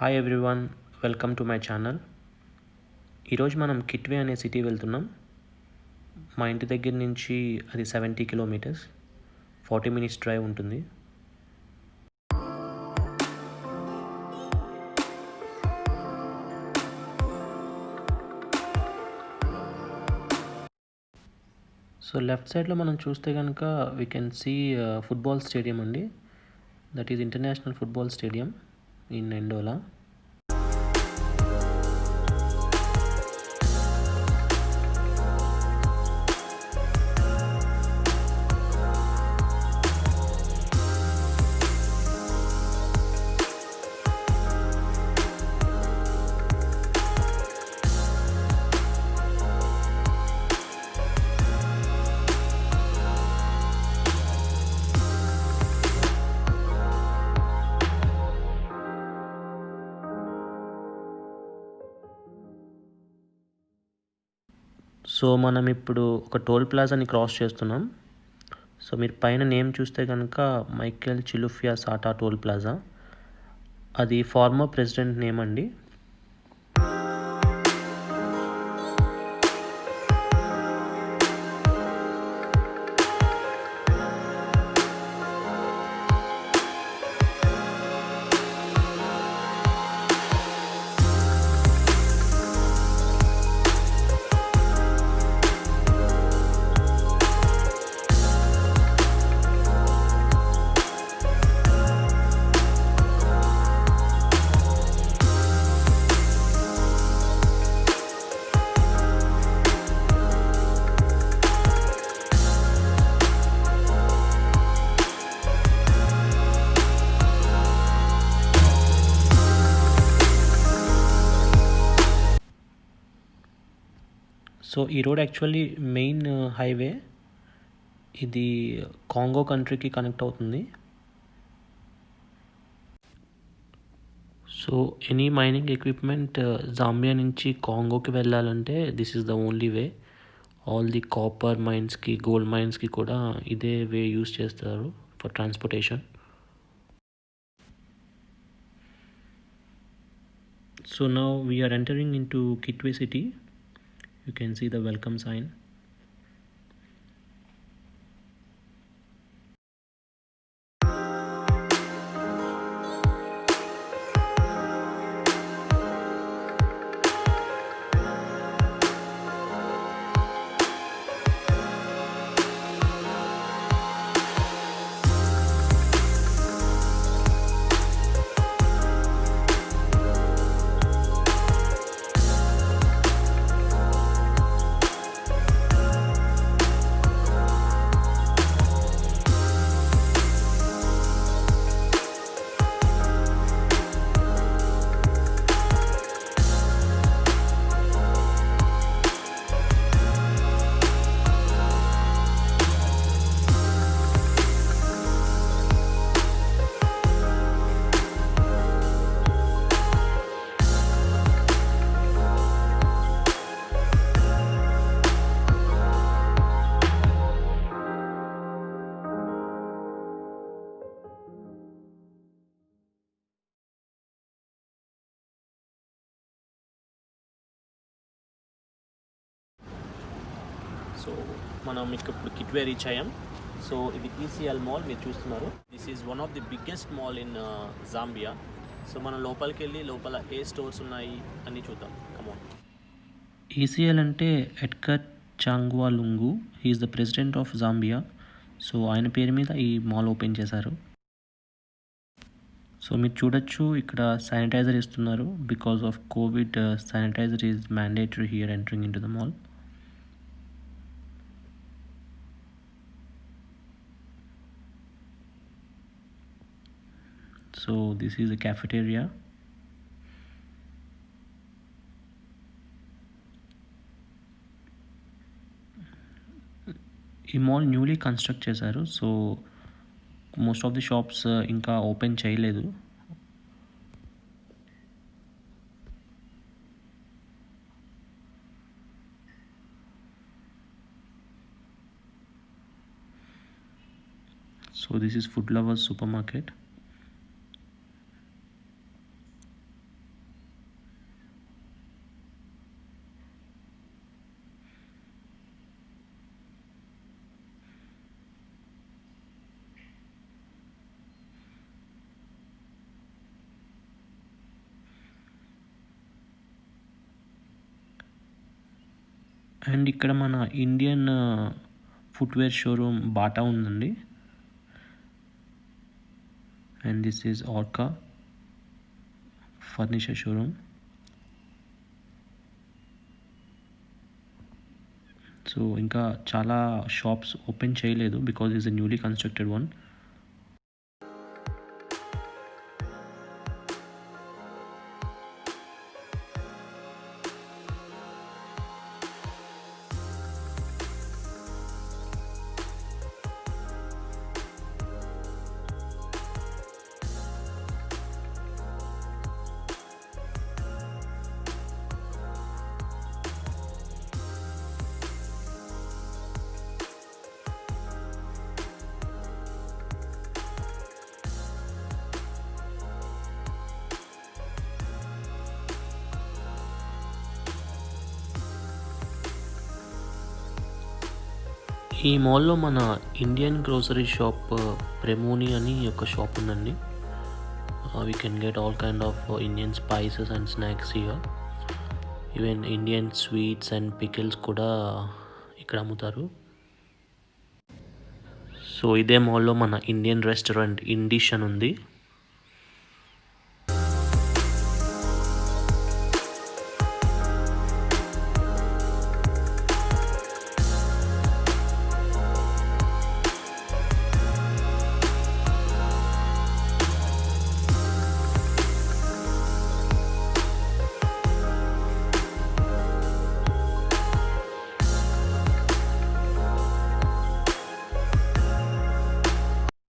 Hi everyone, welcome to my channel. ఈరోజు మనం కిట్వే అనే సిటీ వెళ్తున్నాం. మా ఇంటి దగ్గర నుంచి అది 70 కిలోమీటర్స్, 40 మినిట్స్ డ్రైవ్ ఉంటుంది. సో లెఫ్ట్ సైడ్లో మనం చూస్తే కనుక we can see football stadium అండి. That is international football stadium in Ndola. So మనం ఇప్పుడు ఒక టోల్ ప్లాజాని క్రాస్ చేస్తున్నాం. సో మీరు పైన నేమ్ చూస్తే కనుక Michael Chilufya Sata toll plaza. అది ఫార్మర్ ప్రెసిడెంట్ నేమ్ అండి. సో ఈ రోడ్ యాక్చువల్లీ మెయిన్ హైవే. ఇది కాంగో కంట్రీకి కనెక్ట్ అవుతుంది. So any mining equipment Zambia నుంచి కాంగోకి వెళ్ళాలంటే this is the only way. All the copper మైన్స్కి, గోల్డ్ మైన్స్కి కూడా ఇదే వే యూస్ చేస్తారు for transportation. So now we're entering in to Kitwe city. You can see the welcome sign. So మనం ఇప్పుడు Kitwe reach అయ్యాం. సో ఇది ECL mall మీరు చూస్తున్నారు. This is one of the biggest mall in Zambia. So మనం లోపలికి వెళ్ళి లోపల ఏ స్టోర్స్ ఉన్నాయి అని చూద్దాం. కమాన్. ఈసీఎల్ అంటే Edgar Chagwa లుంగు. He's the president of Zambia. So ఆయన పేరు మీద ఈ మాల్ ఓపెన్ చేశారు. సో మీరు చూడొచ్చు ఇక్కడ శానిటైజర్ ఇస్తున్నారు. Because of Covid sanitiser is mandatory here entering in to the mall. So this is a cafeteria. ఈ మాల్ న్యూలీ కన్స్ట్రక్ట్ చేశారు. So most of the shops ఇంకా ఓపెన్ చేయలేదు. So this is Food Lovers supermarket. And ఇక్కడ మన Indian footwear showroom Bata ఉందండి. And this is Arka furniture showroom. So ఇంకా చాలా shops open చేయలేదు because is a newly constructed one. ఈ మాల్లో మన ఇండియన్ గ్రోసరీ షాప్ ప్రెమోని అని ఒక షాప్ ఉందండి. We can get all kind of Indian spices and snacks here. Even Indian sweets and pickles కూడా ఇక్కడ అమ్ముతారు. సో ఇదే మాల్లో మన ఇండియన్ రెస్టారెంట్ ఇండిష్ అని ఉంది.